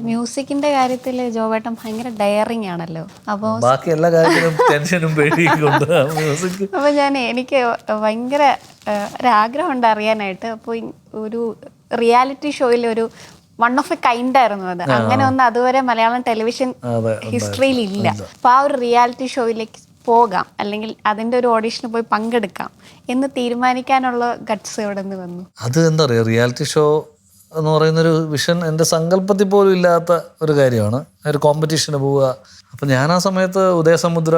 മ്യൂസിക്കിന്റെ കാര്യത്തിൽ ജോവേട്ടൻ ഭയങ്കര ഡയറിങ് ആണല്ലോ. അപ്പോൾ ബാക്കി എല്ലാ കാര്യത്തിലും ടെൻഷനും പേടിയും കൊണ്ട് മ്യൂസിക്. അപ്പോൾ എനിക്ക് ഭയങ്കര ഒരാഗ്രഹം ഉണ്ട് അറിയാനായിട്ട്. അപ്പോൾ ഒരു റിയാലിറ്റി ഷോയിൽ ഒരു വൺ ഓഫ് എ കൈൻഡ് ആയിരുന്നു അത്. അങ്ങനെ ഒന്നും അതുവരെ മലയാളം ടെലിവിഷൻ ഹിസ്റ്ററിയിൽ ഇല്ല. അപ്പോൾ ആ ഒരു റിയാലിറ്റി ഷോയിലേക്ക് പോകാം, അല്ലെങ്കിൽ അതിൻ്റെ ഒരു ഓഡീഷന് പോയി പങ്കെടുക്കാം എന്ന് തീരുമാനിക്കാനുള്ള ഗട്ട്സ് എവിടെ നിന്ന് വന്നു? അത് എന്താ പറയുക, റിയാലിറ്റി ഷോ എന്ന് പറയുന്നൊരു വിഷൻ എൻ്റെ സങ്കല്പത്തിൽ പോലും ഇല്ലാത്ത ഒരു കാര്യമാണ്. ഒരു കോമ്പറ്റീഷന് പോവുക. അപ്പം ഞാൻ ആ സമയത്ത് ഉദയസമുദ്ര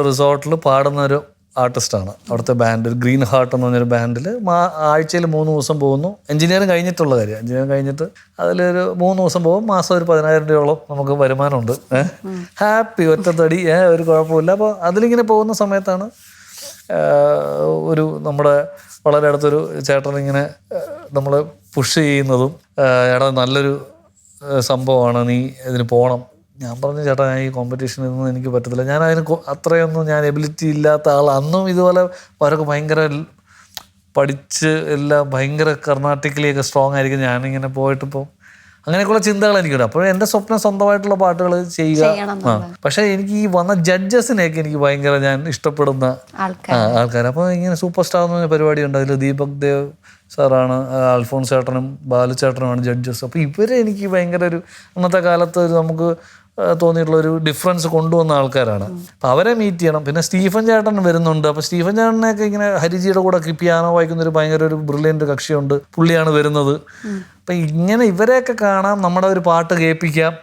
റിസോർട്ടിൽ പാടുന്നൊരു ആർട്ടിസ്റ്റാണ്. അവിടുത്തെ ബാൻഡ്, ഒരു ഗ്രീൻ ഹാർട്ട് എന്ന് പറഞ്ഞൊരു ബാൻഡിൽ ആഴ്ചയിൽ 3 ദിവസം പോകുന്നു. എഞ്ചിനീയറിംഗ് കഴിഞ്ഞിട്ടുള്ള കാര്യം. എഞ്ചിനീയറിംഗ് കഴിഞ്ഞിട്ട് അതിലൊരു 3 ദിവസം പോകും. മാസം ഒരു 10,000 രൂപയോളം നമുക്ക് വരുമാനമുണ്ട്. ഹാപ്പി, ഒറ്റത്തടി, ഒരു കുഴപ്പമില്ല. അപ്പോൾ അതിലിങ്ങനെ പോകുന്ന സമയത്താണ് ഒരു നമ്മുടെ വളരെ അടുത്തൊരു ചേട്ടനിങ്ങനെ നമ്മൾ പുഷ് ചെയ്യുന്നതും, എടാ നല്ലൊരു സംഭവമാണ്, നീ ഇതിന് പോകണം. ഞാൻ പറഞ്ഞു, ചേട്ടാ ഞാൻ ഈ കോമ്പറ്റീഷനൊന്നും എനിക്ക് പറ്റത്തില്ല, ഞാൻ അതിന് അത്രയൊന്നും ഞാൻ എബിലിറ്റി ഇല്ലാത്ത ആൾ. അന്നും ഇതുപോലെ അവരൊക്കെ ഭയങ്കര പഠിച്ച് എല്ലാം ഭയങ്കര കർണാട്ടിക്കലിയൊക്കെ സ്ട്രോങ് ആയിരിക്കും. ഞാനിങ്ങനെ പോയിട്ടിപ്പോൾ അങ്ങനെയൊക്കെയുള്ള ചിന്തകൾ എനിക്കുണ്ട്. അപ്പോൾ എൻ്റെ സ്വപ്നം സ്വന്തമായിട്ടുള്ള പാട്ടുകൾ ചെയ്യുക. പക്ഷേ എനിക്ക് ഈ വന്ന ജഡ്ജസിനെയൊക്കെ എനിക്ക് ഭയങ്കര ഞാൻ ഇഷ്ടപ്പെടുന്ന ആൾക്കാർ. അപ്പോൾ ഇങ്ങനെ സൂപ്പർ സ്റ്റാർ എന്ന് പറഞ്ഞ പരിപാടി ഉണ്ട്. അതിൽ ദീപക് ദേവ് സാറാണ്, അൽഫോൺസ് ചേട്ടനും ബാലു ചേട്ടനുമാണ് ജഡ്ജസ്. അപ്പോൾ ഇവരെ എനിക്ക് ഭയങ്കര ഒരു അന്നത്തെ കാലത്ത് നമുക്ക് തോന്നിയിട്ടുള്ളൊരു ഡിഫറൻസ് കൊണ്ടുവന്ന ആൾക്കാരാണ്. അപ്പം അവരെ മീറ്റ് ചെയ്യണം. പിന്നെ സ്റ്റീഫൻ ചേട്ടൻ വരുന്നുണ്ട്. അപ്പോൾ സ്റ്റീഫൻ ചേട്ടനെയൊക്കെ ഇങ്ങനെ ഹരിജിയുടെ കൂടെ പിയാനോ വായിക്കുന്നൊരു ഭയങ്കര ഒരു ബ്രില്യൻ്റ് കക്ഷിയുണ്ട്, പുള്ളിയാണ് വരുന്നത്. അപ്പം ഇങ്ങനെ ഇവരെയൊക്കെ കാണാം, നമ്മുടെ ഒരു പാട്ട് കേൾപ്പിക്കാം.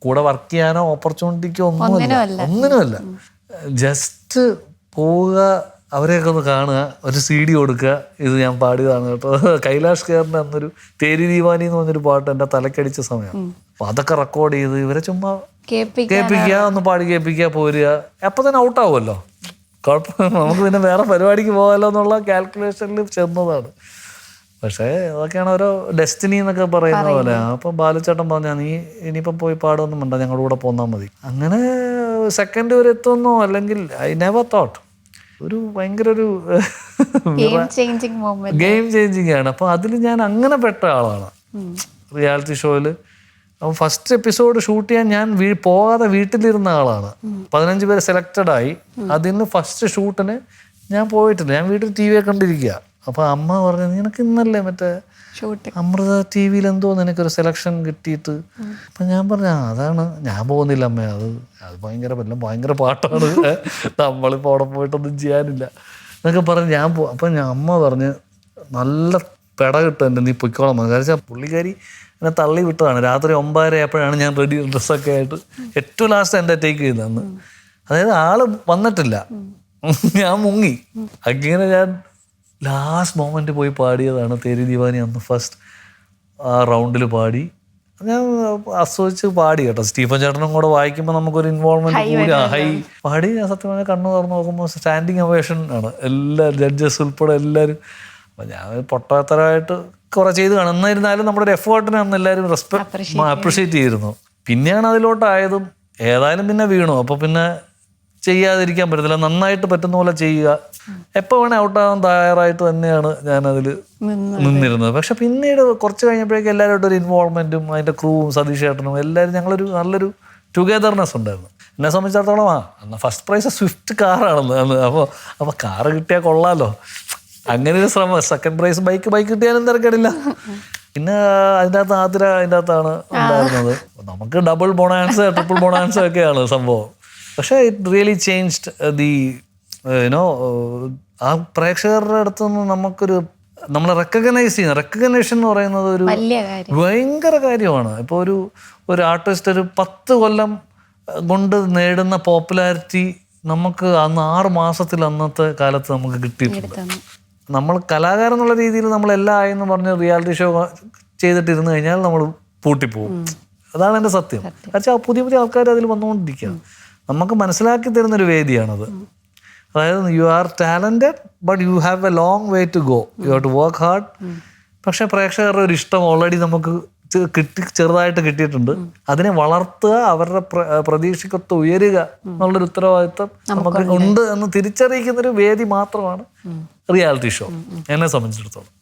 കൂടെ വർക്ക് ചെയ്യാനോ ഓപ്പർച്യൂണിറ്റിക്കോ ഒന്നിനുമല്ല. ജസ്റ്റ് പോവുക, അവരെയൊക്കെ ഒന്ന് കാണുക, ഒരു CD കൊടുക്കുക, ഇത് ഞാൻ പാടിയതാണ് കേട്ടോ. കൈലാഷ് ഖേറിൻ്റെ അന്നൊരു തേരി ദീവാനി എന്ന് പറഞ്ഞൊരു പാട്ട് എൻ്റെ തലക്കടിച്ച സമയം. അപ്പോൾ അതൊക്കെ റെക്കോർഡ് ചെയ്ത് ഇവരെ ചുമ്മാ കേൾപ്പിക്കുക, ഒന്ന് പാടി കേൾപ്പിക്കുക, പോരുക. അപ്പം തന്നെ ഔട്ടാവുമല്ലോ, കുഴപ്പം, നമുക്ക് പിന്നെ വേറെ പരിപാടിക്ക് പോകാമല്ലോ എന്നുള്ള കാൽക്കുലേഷനിൽ ചെന്നതാണ്. പക്ഷേ അതൊക്കെയാണ് ഓരോ ഡെസ്റ്റിനി എന്നൊക്കെ പറയുന്ന പോലെ. അപ്പം ബാലുച്ചേട്ടൻ പറഞ്ഞാൽ നീ ഇനിയിപ്പം പോയി പാടുമൊന്നും വേണ്ട, ഞങ്ങളുടെ കൂടെ പോന്നാൽ മതി. അങ്ങനെ സെക്കൻഡ് വരെ എത്തുന്നോ, അല്ലെങ്കിൽ ഐ നെവർ തോട്ട്. ഒരു ഭയങ്കര ഒരു ഗെയിം ചേഞ്ചിങ് ആണ്. അപ്പോൾ അതിൽ ഞാൻ അങ്ങനെ പെട്ട ആളാണ് റിയാലിറ്റി ഷോയിൽ. അപ്പോൾ ഫസ്റ്റ് എപ്പിസോഡ് ഷൂട്ട് ചെയ്യാൻ ഞാൻ പോകാതെ വീട്ടിലിരുന്ന ആളാണ്. 15 പേര് സെലക്റ്റഡ് ആയി. അതിന് ഫസ്റ്റ് ഷൂട്ടിന് ഞാൻ പോയിട്ടില്ല, ഞാൻ വീട്ടിൽ TV കണ്ടിരിക്കുക. അപ്പോൾ അമ്മ പറഞ്ഞു, നിനക്ക് ഇന്നല്ലേ മറ്റേ അമൃത TV എന്തോ നിനക്കൊരു സെലക്ഷൻ കിട്ടിയിട്ട്. അപ്പം ഞാൻ പറഞ്ഞു, അതാണ്, ഞാൻ പോകുന്നില്ല അമ്മ, അത് ഭയങ്കര പാട്ടാണ്, നമ്മളിപ്പോൾ അവിടെ പോയിട്ടൊന്നും ചെയ്യാനില്ല എന്നൊക്കെ പറഞ്ഞ് ഞാൻ അപ്പം അമ്മ പറഞ്ഞ് നല്ല പെട കിട്ടും, നീ പൊയ്ക്കോളാം. കാരണം പുള്ളിക്കാരി എന്നെ തള്ളി വിട്ടതാണ്. രാത്രി 9:30 ആയപ്പോഴാണ് ഞാൻ റെഡി ഡ്രസ്സൊക്കെ ആയിട്ട് ഏറ്റവും ലാസ്റ്റ് എൻ്റെ ടേക്ക് ചെയ്തതെന്ന്. അതായത് ആള് വന്നിട്ടില്ല, ഞാൻ മുങ്ങി. അങ്ങനെ ഞാൻ ലാസ്റ്റ് മൊമെന്റ് പോയി പാടിയതാണ് തേരി ദീവാനി. അന്ന് ഫസ്റ്റ് ആ റൗണ്ടിൽ പാടി ഞാൻ ആസ്വദിച്ച് പാടി കേട്ടോ. സ്റ്റീഫൻ ചേട്ടനും കൂടെ വായിക്കുമ്പോൾ നമുക്കൊരു ഇൻവോൾവ്മെന്റ് കൂടി ഹൈ പാടി. ഞാൻ സത്യം പറഞ്ഞാൽ കണ്ണു തുറന്ന് നോക്കുമ്പോൾ സ്റ്റാൻഡിങ് ഒവേഷൻ ആണ്, എല്ലാ ജഡ്ജസ് ഉൾപ്പെടെ എല്ലാവരും. അപ്പം ഞാൻ പൊട്ടത്തരമായിട്ട് കുറെ ചെയ്ത് കാണും. എന്നിരുന്നാലും നമ്മുടെ ഒരു എഫേർട്ടിനെ അന്ന് എല്ലാവരും അപ്രിഷ്യേറ്റ് ചെയ്തിരുന്നു. പിന്നെയാണ് അതിലോട്ടായതും. ഏതായാലും പിന്നെ വീണു. അപ്പോൾ പിന്നെ ചെയ്യാതിരിക്കാൻ പറ്റത്തില്ല, നന്നായിട്ട് പറ്റുന്ന പോലെ ചെയ്യുക. എപ്പോൾ വേണേൽ ഔട്ടാകാൻ തയ്യാറായിട്ട് തന്നെയാണ് ഞാനതിൽ നിന്നിരുന്നത്. പക്ഷെ പിന്നീട് കുറച്ച് കഴിഞ്ഞപ്പോഴേക്കും എല്ലാവരും ഒരു ഇൻവോൾവ്മെൻറ്റും അതിൻ്റെ ക്രൂവും സതീഷ് ചേട്ടനും എല്ലാവരും ഞങ്ങളൊരു നല്ലൊരു ടുഗെദർനെസ് ഉണ്ടായിരുന്നു. എന്നെ സംബന്ധിച്ചിടത്തോളം എന്നാൽ ഫസ്റ്റ് പ്രൈസ് സ്വിഫ്റ്റ് കാറാണെന്ന്. അപ്പോൾ കാറ് കിട്ടിയാൽ കൊള്ളാമല്ലോ, അങ്ങനെ ഒരു ശ്രമം. സെക്കൻഡ് പ്രൈസ് ബൈക്ക് കിട്ടിയാലും തിരക്കേടില്ല. പിന്നെ അതിൻ്റെ അകത്ത് ആതിര അതിൻ്റെ അകത്താണ് ഉണ്ടായിരുന്നത്. നമുക്ക് ഡബിൾ ബൊണാൻസ ട്രിപ്പിൾ ബൊണാൻസ ഒക്കെയാണ് സംഭവം. പക്ഷേ ഇറ്റ് റിയലി ചേഞ്ച്ഡ് ദി ആ പ്രേക്ഷകരുടെ അടുത്തുനിന്ന് നമുക്കൊരു നമ്മളെ റെക്കഗ്നേഷൻ എന്ന് പറയുന്നത് ഒരു ഭയങ്കര കാര്യമാണ്. ഇപ്പോൾ ഒരു ആർട്ടിസ്റ്റ് ഒരു 10 കൊല്ലം കൊണ്ട് നേടുന്ന പോപ്പുലാരിറ്റി നമുക്ക് അന്ന് 6 മാസത്തിൽ അന്നത്തെ കാലത്ത് നമുക്ക് കിട്ടിയിട്ടുണ്ട്. നമ്മൾ കലാകാരൻ എന്നുള്ള രീതിയിൽ നമ്മളെല്ലാം ആയെന്ന് പറഞ്ഞ് റിയാലിറ്റി ഷോ ചെയ്തിട്ടിരുന്നു കഴിഞ്ഞാൽ നമ്മൾ പൂട്ടിപ്പോവും. അതാണ് എൻ്റെ സത്യം. കാരണം പുതിയ ആൾക്കാർ അതിൽ വന്നുകൊണ്ടിരിക്കുക. നമുക്ക് മനസ്സിലാക്കി തരുന്നൊരു വേദിയാണത്. അതായത് you are talented but you have a long way to go, you have to work hard. പക്ഷേ പ്രേക്ഷകരുടെ ഒരു ഇഷ്ടം ഓൾറെഡി നമുക്ക് ചെറുതായിട്ട് കിട്ടിയിട്ടുണ്ട്. അതിനെ വളർത്തുക, അവരുടെ പ്രതീക്ഷയ്ക്കൊത്ത് ഉയരുക എന്നുള്ളൊരു ഉത്തരവാദിത്വം നമുക്ക് ഉണ്ട് എന്ന് തിരിച്ചറിയിക്കുന്നൊരു വേദി മാത്രമാണ് റിയാലിറ്റി ഷോ എന്നെ സംബന്ധിച്ചിടത്തോളം.